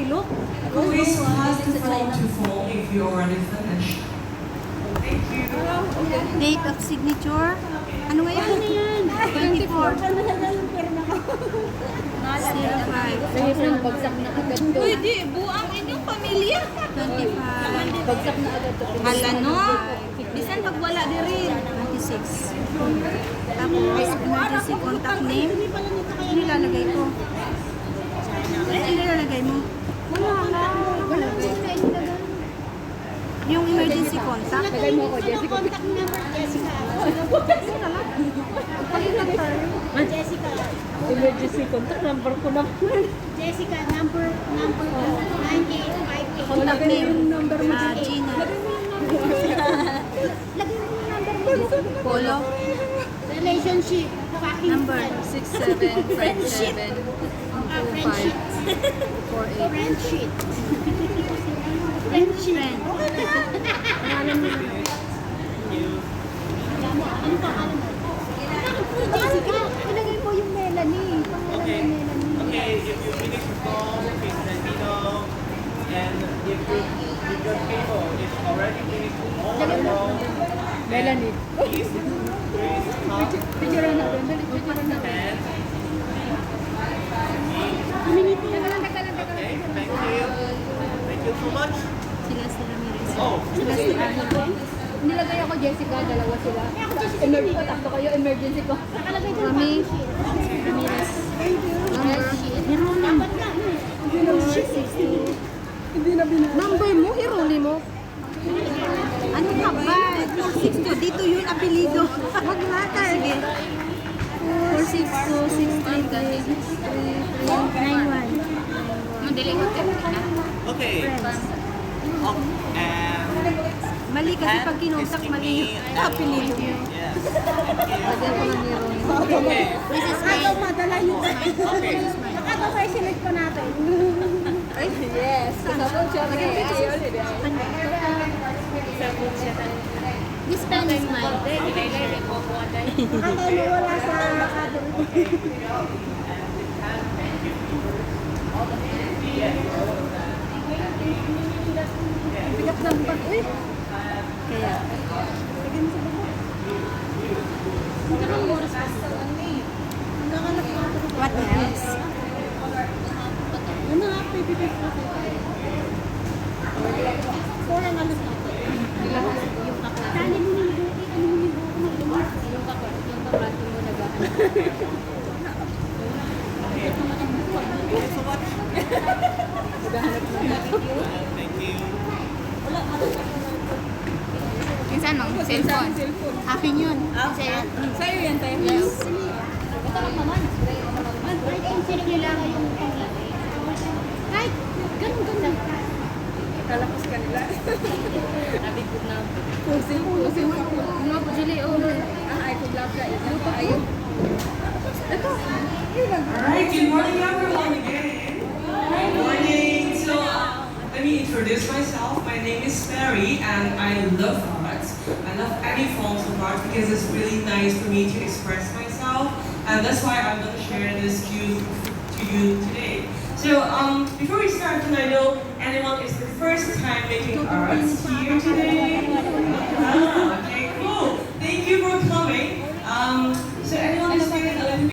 I look? Please pass the phone to phone if you already finished. Thank you. Date of signature. Ano nga yan? 24. 05. Bagsak na agad to. Uy, di. Buang inyong pamilya. 25. Bagsak na agad to. Hala, no? Bisan pag wala di rin. 26. Tapos, emergency contact name. Ano nilalagay ko? Ano nilalagay mo? Wala ko na ilagay. Yung emergency contact. Lagay mo ako, Jessica. Contact number, Jessica. Jessica. Emergency contact number ko na. Jessica, number 9858. Contact name. Gina. Lagay mo yung number mo, Jessica. Polo. Relationship. Fucking Number. 67, Friendship. 57, Friendship. 48. Friendship. Friend. Ano pangalan mo? Jessica, ilagay mo yung Melanie. Pangalan Okay. mo Melanie. Okay, if you finish your call, please let me know. And if your cable is already finished all along, Melanie. please stop Picture na doon. Picture na. and okay, thank you. Thank you so much. Sila si Ramirez. Oh, Nilagay ako Jessica, dalawa sila. Emergency ko, tatlo kayo, emergency ko. Nakalagay doon. Rami. Ramirez. Number. Dapat na. Number mo, hiruli mo. Ano ka ba? 462. Dito yun, apelido. Wag nga ka. Sige. 462-633-91. Madali ko okay. Oh, and Mali kasi pag kinontak, mali yung apelido. yes. Lagyan ko lang yung Okay. This is Nakagaw mine. madala yung Okay. nakagaw kayo sinag pa natin. yes. Kasabot siya. This pen is mine. Nakagaw mo wala sa nakagaw. Bigat ng pag, uy. Kaya. What else? Ano nga, pipipip ko sa Four ang alas natin. Dali mo yung buki, ano mo yung buki ng lumar. Yung kaklase mo naghahanap. Thank you so much. Naghahanap na. Thank you. Minsan mang cellphone. Akin yun. Sa'yo. Sa'yo yan, tayo. Yes. Ito lang naman. Right and check nyo lang yung panglaki. Right, ganun. Kalapos ka nila. Sabi ko na. Pusing mo. Ano po, Julie? I could love ka. Ito pa. Ayun. Ito. Alright, good morning everyone again. Good morning. So, let me introduce myself. My name is Mary and I love art. I love any forms of art because it's really nice for me to express myself. And that's why I'm going to share this to you today. So, before we start, can I know anyone is the first time making art here today? Ah, okay, cool. Thank you for coming. So